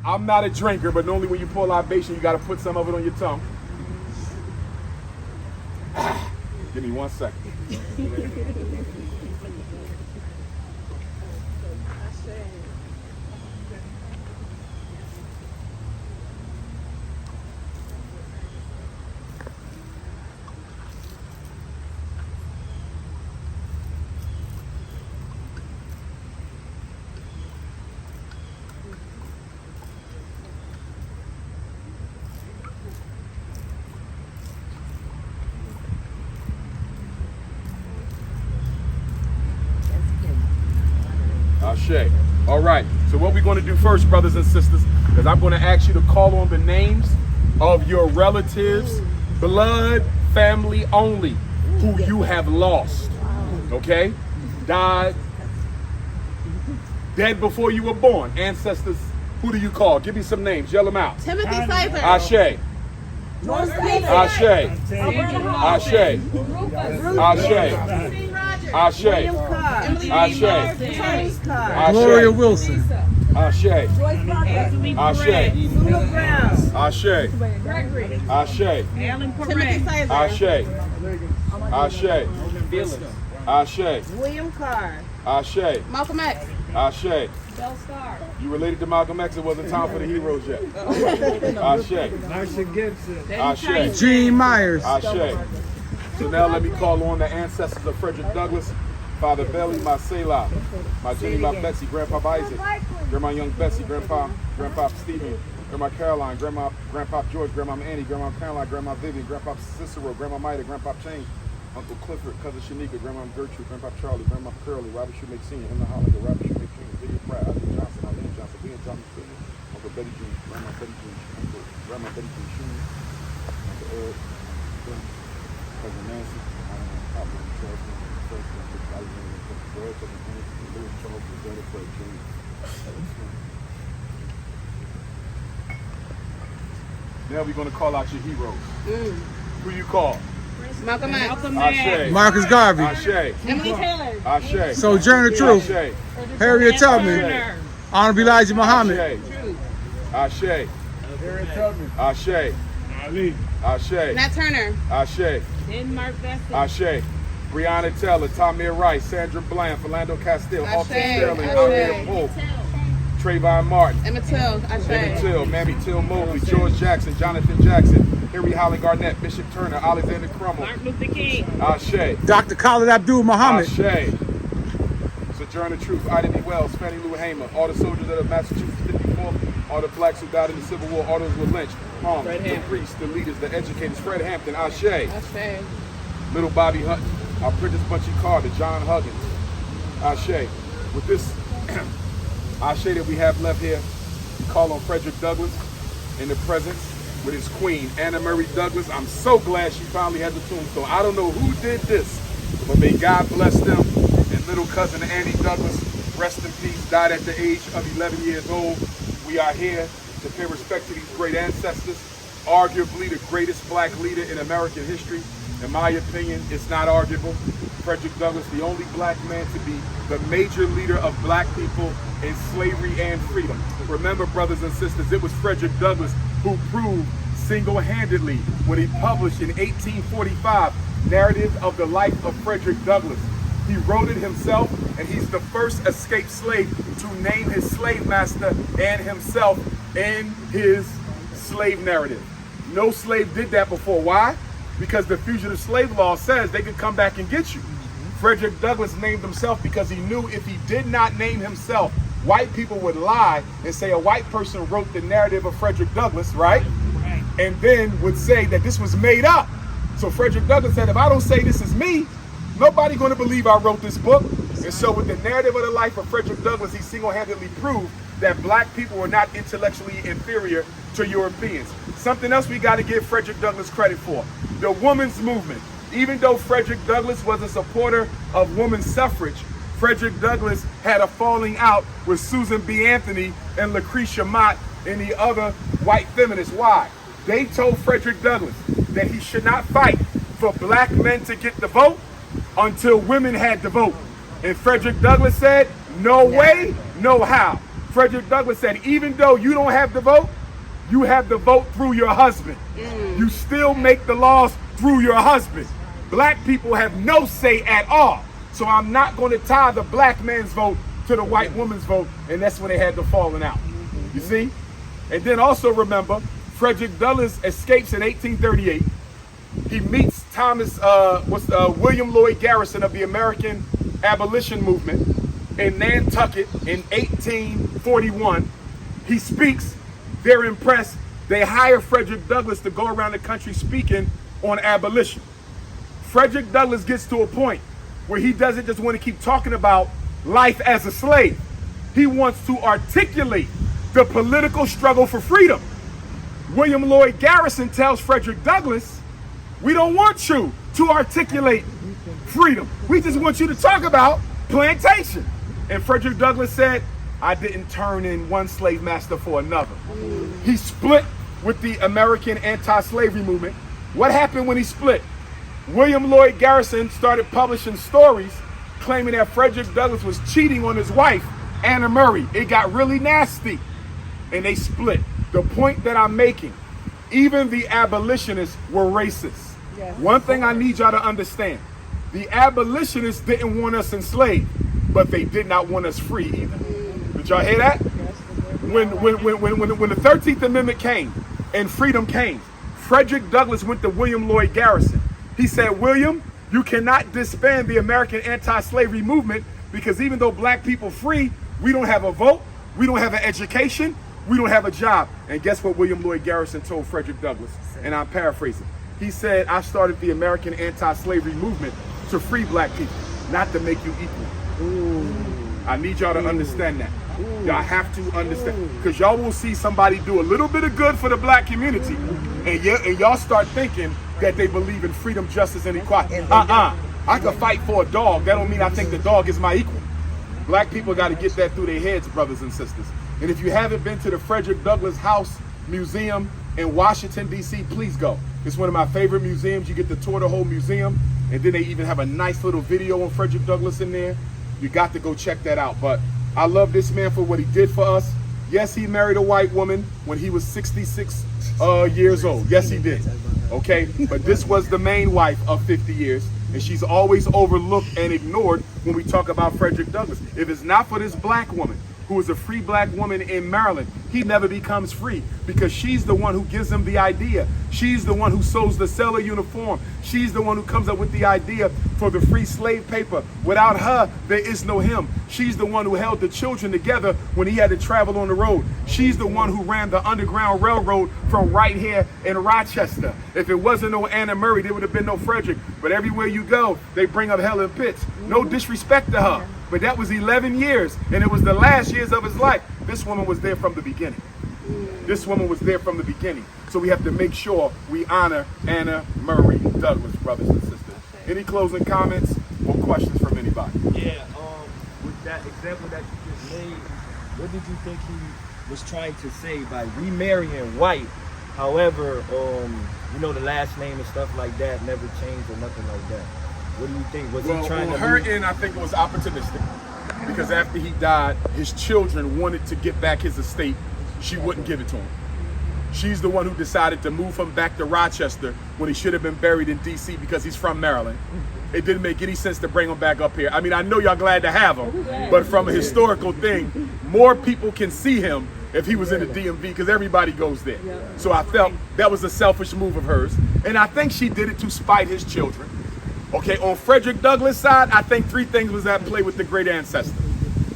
I'm not a drinker, but normally when you pour libation, you got to put some of it on your tongue. Give me 1 second. Ashe. All right. So what we're going to do first, brothers and sisters, is I'm going to ask you to call on the names of your relatives, blood, family only, who you have lost. Okay? Died. Dead before you were born. Ancestors. Who do you call? Give me some names. Yell them out. Timothy Pfeiffer. Ashe. Ashe. Ashe. Ashe. Ashe. Ashe. Gloria Wilson. Ashe. Ashe. Ashe. Frederick. Ashe. Timothy Pfeiffer. Ashe. Ashe. Ashe. William Carr. Ashe. Malcolm X. Ashe. Bell Star. You related to Malcolm X? It wasn't time for the heroes yet. Ashe. Marsha Gibson. Ashe. Gene Myers. Ashe. So now let me call on the ancestors of Frederick Douglass. Father Belly, my Selah, my Jenny, my Betsy, Grandpa Isaac, Grandma Young Bessie, Grandpa Stephen, Grandma Caroline, Grandpa George, Grandma Annie, Grandma Caroline, Grandma Vivian, Grandpa Cicero, Grandma Maida, Grandpa James, Uncle Clifford, Cousin Shanika, Grandma Gertrude, Grandpa Charlie, Grandma Curly, Robert Shoemaker Sr., Emma Hollinger, Robert Shoemaker Jr., Vivian Pratt, Isaac Johnson, Eileen Johnson, Ian Johnson Jr., Uncle Betty Jean, Grandma Betty Jean, Uncle Grandma Betty Jean Shoes, Uncle Eric, Cousin Nancy, Papa Charles, now we're going to call out your heroes. Who you call? Malcolm X. Ashe. Marcus Garvey. Ashe. Emily Taylor. Ashe. Sojourner Truth. Ashe. Harriet Tubman. Honorable Elijah Muhammad. Ashe. Ashe. Ali. Ashe. Nat Turner. Ashe. Denmark Vesey. Ashe. Breonna Taylor, Tamir Rice, Sandra Bland, Philando Castile, Ashe. Alton Sterling, Ashe. Amir Pope, Trayvon Martin, Emmett Till. Emmett Ashe. Till, Mammy Till Mobley, George Jackson, Jonathan Jackson, Harry Holly Garnett, Bishop Turner, Alexander Crummell, Martin Luther King. Ashe. Dr. Khalid Abdul Muhammad. Ashe. Sojourner Truth, Ida B. Wells, Fannie Lou Hamer, all the soldiers of the Massachusetts 54th, all the blacks who died in the Civil War, all those who were lynched, harmed, the priests, the leaders, the educators, Fred Hampton, Ashe. Ashe. Little Bobby Hutton, our Prentice Bunchy Carter, John Huggins, Ashe. With this Ashe that we have left here, we call on Frederick Douglass in the presence with his queen, Anna Murray Douglass. I'm so glad she finally had the tombstone. I don't know who did this, but may God bless them. And little cousin Annie Douglass, rest in peace, died at the age of 11 years old. We are here to pay respect to these great ancestors, arguably the greatest black leader in American history. In my opinion, it's not arguable. Frederick Douglass, the only black man to be the major leader of black people in slavery and freedom. Remember, brothers and sisters, it was Frederick Douglass who proved single-handedly when he published in 1845, Narrative of the Life of Frederick Douglass. He wrote it himself, and he's the first escaped slave to name his slave master and himself in his slave narrative. No slave did that before. Why? Because the fugitive slave law says they could come back and get you. Frederick Douglass named himself because he knew if he did not name himself, white people would lie and say a white person wrote the narrative of Frederick Douglass, right? And then would say that this was made up. So Frederick Douglass said, if I don't say this is me, nobody going to believe I wrote this book. And so with the narrative of the life of Frederick Douglass, he single-handedly proved that black people were not intellectually inferior to Europeans. Something else we got to give Frederick Douglass credit for. The women's movement. Even though Frederick Douglass was a supporter of women's suffrage, Frederick Douglass had a falling out with Susan B. Anthony and Lucretia Mott and the other white feminists. Why? They told Frederick Douglass that he should not fight for black men to get the vote until women had the vote. And Frederick Douglass said, no way, no how. Frederick Douglass said, even though you don't have the vote, you have the vote through your husband. You still make the laws through your husband. Black people have no say at all. So I'm not going to tie the black man's vote to the white woman's vote, and that's when they had the falling out. You see? And then also remember, Frederick Douglass escapes in 1838. He meets William Lloyd Garrison of the American Abolition Movement in Nantucket in 1841. He speaks. They're impressed. They hire Frederick Douglass to go around the country speaking on abolition. Frederick Douglass gets to a point where he doesn't just want to keep talking about life as a slave. He wants to articulate the political struggle for freedom. William Lloyd Garrison tells Frederick Douglass, we don't want you to articulate freedom. We just want you to talk about plantation. And Frederick Douglass said, I didn't turn in one slave master for another. He split with the American anti-slavery movement. What happened when he split? William Lloyd Garrison started publishing stories claiming that Frederick Douglass was cheating on his wife, Anna Murray. It got really nasty, and they split. The point that I'm making, even the abolitionists were racist. Yes. One thing I need y'all to understand, the abolitionists didn't want us enslaved, but they did not want us free either. Did y'all hear that? When the 13th Amendment came and freedom came, Frederick Douglass went to William Lloyd Garrison. He said, William, you cannot disband the American anti-slavery movement because even though black people free, we don't have a vote, we don't have an education, we don't have a job. And guess what William Lloyd Garrison told Frederick Douglass? And I'm paraphrasing. He said, I started the American anti-slavery movement to free black people, not to make you equal. Ooh. I need y'all to understand that. Y'all have to understand, because y'all will see somebody do a little bit of good for the black community, and y'all start thinking that they believe in freedom, justice, and equality. I could fight for a dog. That don't mean I think the dog is my equal. Black people got to get that through their heads, brothers and sisters. And if you haven't been to the Frederick Douglass House Museum in Washington, D.C., please go. It's one of my favorite museums. You get to tour the whole museum, and then they even have a nice little video on Frederick Douglass in there. You got to go check that out. But I love this man for what he did for us. Yes, he married a white woman when he was 66 years old. Yes, he did. Okay, but this was the main wife of 50 years, and she's always overlooked and ignored when we talk about Frederick Douglass. If it's not for this black woman, who is a free black woman in Maryland, he never becomes free because she's the one who gives him the idea. She's the one who sews the sailor uniform. She's the one who comes up with the idea for the free slave paper. Without her, there is no him. She's the one who held the children together when he had to travel on the road. She's the one who ran the Underground Railroad from right here in Rochester. If it wasn't no Anna Murray, there would have been no Frederick. But everywhere you go, they bring up Helen Pitts. No disrespect to her. But that was 11 years, and it was the last years of his life. This woman was there from the beginning. This woman was there from the beginning. So we have to make sure we honor Anna Murray Douglass, brothers and sisters. Any closing comments or questions from anybody? Yeah, with that example that you just made, what did you think he was trying to say by remarrying white? However, you know, the last name and stuff like that never changed or nothing like that. What do you think? Was he trying to... her end, I think it was opportunistic. Because after he died, his children wanted to get back his estate. She wouldn't give it to him. She's the one who decided to move him back to Rochester when he should have been buried in D.C. because he's from Maryland. It didn't make any sense to bring him back up here. I mean, I know y'all glad to have him, but from a historical thing, more people can see him if he was in the DMV because everybody goes there. So I felt that was a selfish move of hers. And I think she did it to spite his children. Okay, on Frederick Douglass' side, I think three things was at play with the great ancestor.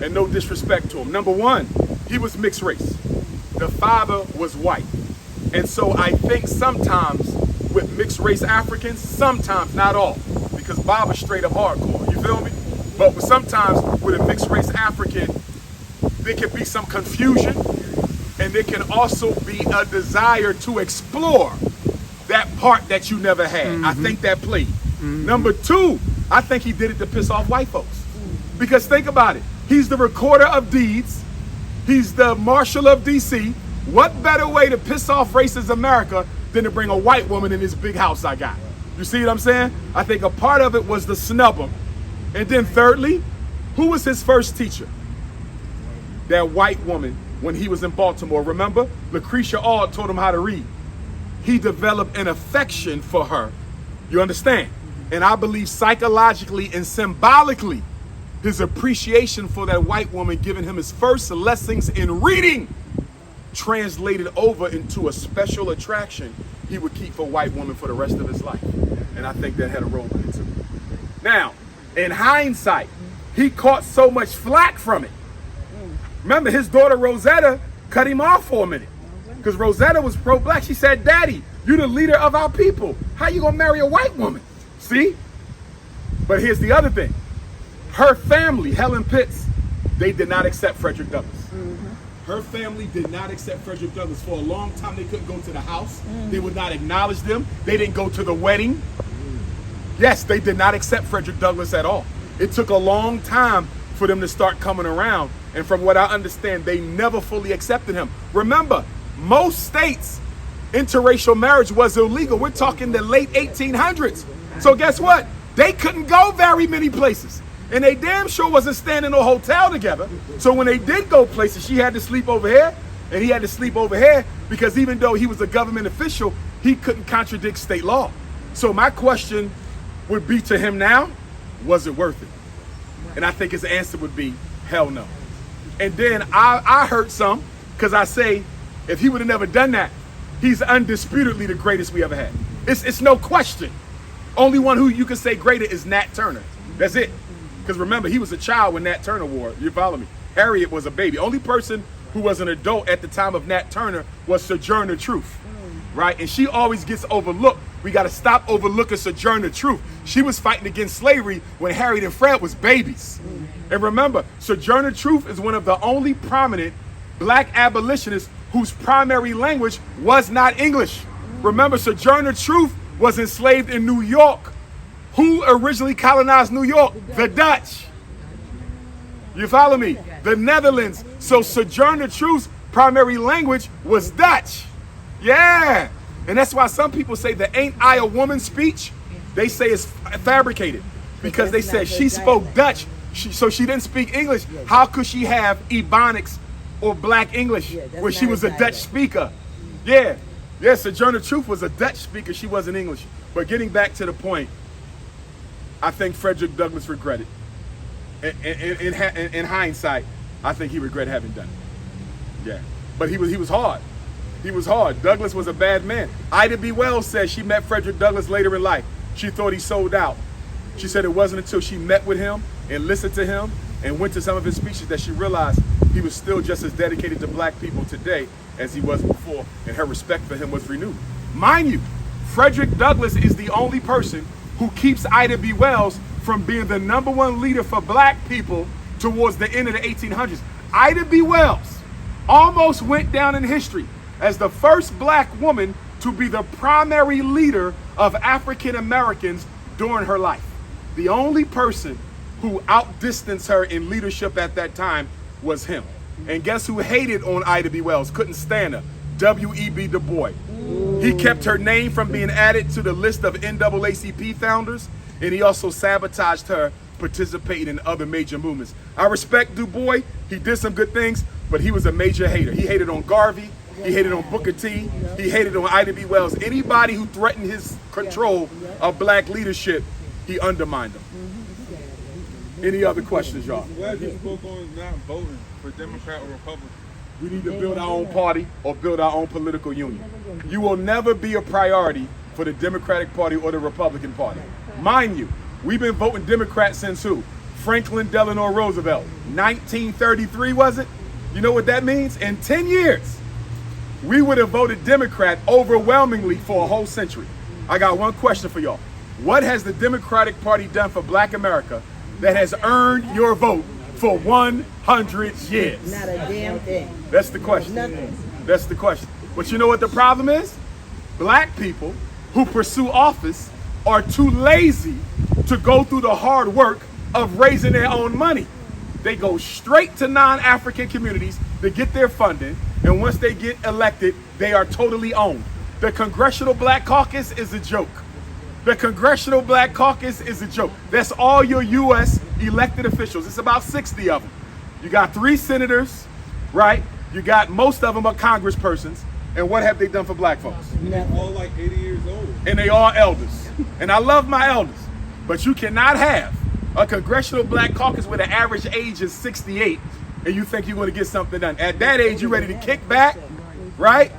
And no disrespect to him. Number one, he was mixed race. The father was white. And so I think sometimes with mixed race Africans, sometimes, not all, because Bob is straight up hardcore, you feel me? But sometimes with a mixed race African, there can be some confusion, and there can also be a desire to explore that part that you never had. I think that played. Number two, I think he did it to piss off white folks. Because think about it. He's the recorder of deeds. He's the marshal of DC. What better way to piss off racist America than to bring a white woman in this big house I got? You see what I'm saying? I think a part of it was to snub him. And then thirdly, who was his first teacher? that white woman when he was in Baltimore. Remember, Lucretia Auld told him how to read. He developed an affection for her. You understand? And I believe psychologically and symbolically, his appreciation for that white woman giving him his first lessons in reading translated over into a special attraction he would keep for white women for the rest of his life. And I think that had a role in it too. Now, in hindsight, he caught so much flack from it. Remember, his daughter Rosetta cut him off for a minute because Rosetta was pro-black. She said, "Daddy, you're the leader of our people. How you gonna marry a white woman?" See? But here's the other thing. Her family, Helen Pitts, they did not accept Frederick Douglass. Her family did not accept Frederick Douglass. For a long time, they couldn't go to the house. They would not acknowledge them. They didn't go to the wedding. Yes, they did not accept Frederick Douglass at all. It took a long time for them to start coming around. And from what I understand, they never fully accepted him. Remember, most states, interracial marriage was illegal. We're talking the late 1800s. So guess what? They couldn't go very many places. And they damn sure wasn't staying in a hotel together. So when they did go places, she had to sleep over here and he had to sleep over here because even though he was a government official, he couldn't contradict state law. So my question would be to him now, was it worth it? And I think his answer would be, hell no. And then I heard some, because I say, if he would have never done that, he's undisputedly the greatest we ever had. It's no question. Only one who you can say greater is Nat Turner. That's it. Because remember, he was a child when Nat Turner wore it. You follow me? Harriet was a baby. Only person who was an adult at the time of Nat Turner was Sojourner Truth, right? And she always gets overlooked. We got to stop overlooking Sojourner Truth. She was fighting against slavery when Harriet and Fred was babies. And remember, Sojourner Truth is one of the only prominent black abolitionists whose primary language was not English. Remember, Sojourner Truth was enslaved in New York. Who originally colonized New York? The Dutch. You follow me? The Netherlands. So Sojourner Truth's primary language was Dutch. Yeah. And that's why some people say the "Ain't I a Woman" speech, they say it's fabricated. Because they said she spoke Dutch, so she didn't speak English. How could she have Ebonics or Black English where she was a Dutch speaker? Yeah. Yeah, Sojourner Truth was a Dutch speaker. She wasn't English. But getting back to the point, I think Frederick Douglass regretted. In hindsight, I think he regretted having done it. Yeah, but he was hard. He was hard. Douglass was a bad man. Ida B. Wells says she met Frederick Douglass later in life. She thought he sold out. She said it wasn't until she met with him and listened to him and went to some of his speeches that she realized he was still just as dedicated to black people today as he was before, and her respect for him was renewed. Mind you, Frederick Douglass is the only person who keeps Ida B. Wells from being the #1 leader for black people towards the end of the 1800s. Ida B. Wells almost went down in history as the first black woman to be the primary leader of African Americans during her life. The only person who outdistanced her in leadership at that time was him. And guess who hated on Ida B. Wells, couldn't stand her? W.E.B. Du Bois. He kept her name from being added to the list of NAACP founders, and he also sabotaged her participating in other major movements. I respect Du Bois. He did some good things, but he was a major hater. He hated on Garvey. He hated on Booker T. He hated on Ida B. Wells. Anybody who threatened his control of black leadership, he undermined them. Any other questions, y'all? Glad you spoke on not voting for Democrat or Republican. We need to build our own party or build our own political union. You will never be a priority for the Democratic Party or the Republican Party. Mind you, we've been voting Democrat since who? Franklin Delano Roosevelt. 1933, was it? You know what that means? In 10 years, we would have voted Democrat overwhelmingly for a whole century. I got one question for y'all. What has the Democratic Party done for black America that has earned your vote for 100 years? Not a damn thing. That's the question. Nothing. That's the question. But you know what the problem is? Black people who pursue office are too lazy to go through the hard work of raising their own money. They go straight to non-African communities to get their funding, and once they get elected, they are totally owned. The Congressional Black Caucus is a joke. The Congressional Black Caucus is a joke. That's all your U.S. elected officials. It's about 60 of them. You got 3 senators, right? You got most of them are congresspersons. And what have they done for black folks? They're all like 80 years old. And they are elders. And I love my elders. But you cannot have a congressional black caucus where the average age is 68 and you think you're going to get something done. At that age, you're ready to kick back, right?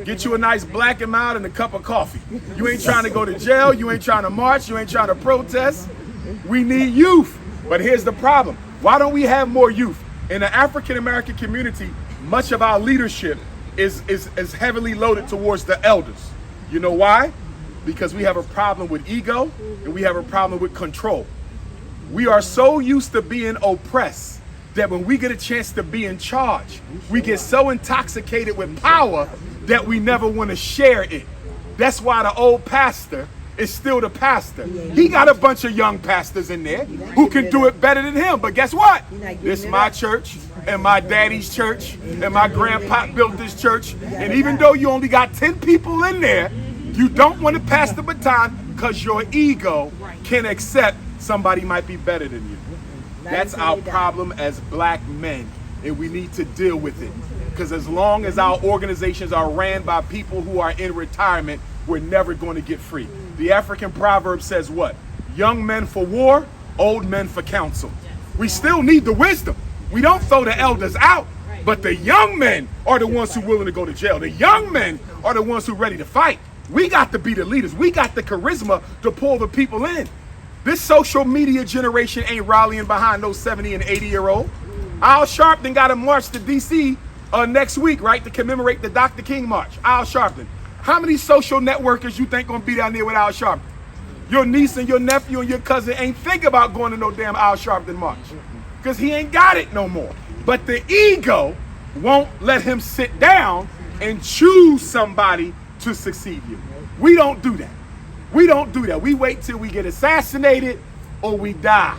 Get you a nice black and mild and a cup of coffee. You ain't trying to go to jail. You ain't trying to march. You ain't trying to protest. We need youth. But here's the problem. Why don't we have more youth? In the African-American community, much of our leadership is heavily loaded towards the elders. You know why? Because we have a problem with ego and we have a problem with control. We are so used to being oppressed that when we get a chance to be in charge, we get so intoxicated with power that we never want to share it. That's why the old pastor is still the pastor. He got a bunch of young pastors in there who can do it better than him. But guess what? This is my church and my daddy's church and my grandpa built this church. And even though you only got 10 people in there, you don't want to pass the baton because your ego can accept somebody might be better than you. That's our problem as black men, and we need to deal with it. Because as long as our organizations are ran by people who are in retirement, we're never going to get free. The African proverb says what? Young men for war, old men for counsel. We still need the wisdom. We don't throw the elders out, but the young men are the ones who are willing to go to jail. The young men are the ones who are ready to fight. We got to be the leaders. We got the charisma to pull the people in. This social media generation ain't rallying behind those 70 and 80-year-old. Al Sharpton got to march to D.C. Next week, right, to commemorate the Dr. King March. Al Sharpton. How many social networkers you think gonna be down there with Al Sharpton? Your niece and your nephew and your cousin ain't think about going to no damn Al Sharpton march because he ain't got it no more. But the ego won't let him sit down and choose somebody to succeed you. We don't do that. We don't do that. We wait till we get assassinated or we die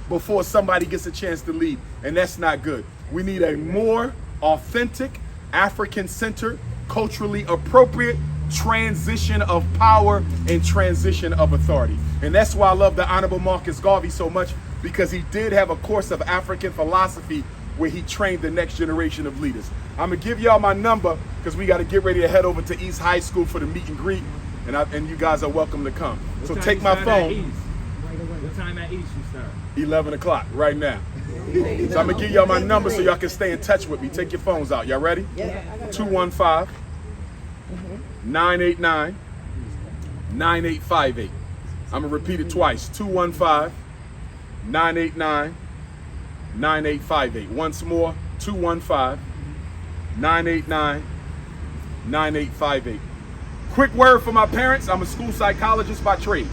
before somebody gets a chance to lead, and that's not good. We need a more authentic, African-centered, culturally appropriate transition of power and transition of authority. And that's why I love the Honorable Marcus Garvey so much, because he did have a course of African philosophy where he trained the next generation of leaders. I'm gonna give y'all my number because we got to get ready to head over to East High School for the meet and greet, and you guys are welcome to come. So take my phone. What time at East you start? 11 o'clock right now. So I'm gonna give y'all my number so y'all can stay in touch with me. Take your phones out. Y'all ready? 215-989-9858. I'm gonna repeat it twice. 215-989-9858. Once more, 215-989-9858. Quick word for my parents. I'm a school psychologist by trade.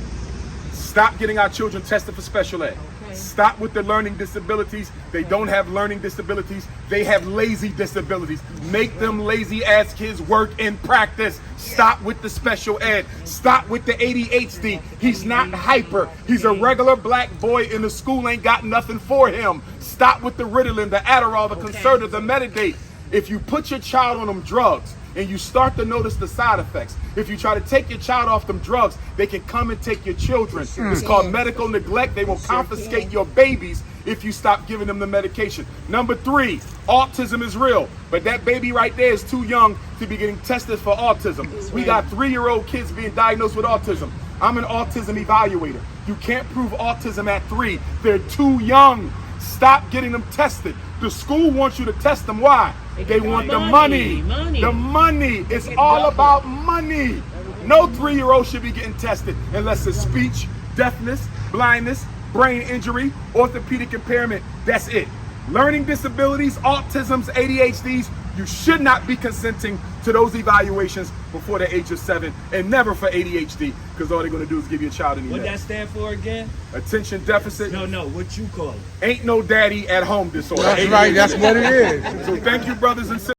Stop getting our children tested for special ed. Stop with the learning disabilities. They don't have learning disabilities. They have lazy disabilities. Make them lazy ass kids work in practice. Stop with the special ed. Stop with the ADHD. He's not hyper. He's a regular black boy in the school, ain't got nothing for him. Stop with the Ritalin, the Adderall, the Concerta, the Medidate. If you put your child on them drugs and you start to notice the side effects, if you try to take your child off them drugs, they can come and take your children. It's called medical neglect. They will confiscate your babies if you stop giving them the medication. Number 3, autism is real, but that baby right there is too young to be getting tested for autism. We got 3-year-old kids being diagnosed with autism. I'm an autism evaluator. You can't prove autism at 3. They're too young. Stop getting them tested. The school wants you to test them. Why? They want the money. The money. It's all about money. No 3-year-old should be getting tested unless it's speech, deafness, blindness, brain injury, orthopedic impairment. That's it. Learning disabilities, autisms, ADHDs, you should not be consenting to those evaluations before the age of 7, and never for ADHD, because all they're going to do is give you a child in the What that stand for again? Attention deficit. No, what you call it? Ain't no daddy at home disorder. That's right, that's what it is. So thank you, brothers and sisters.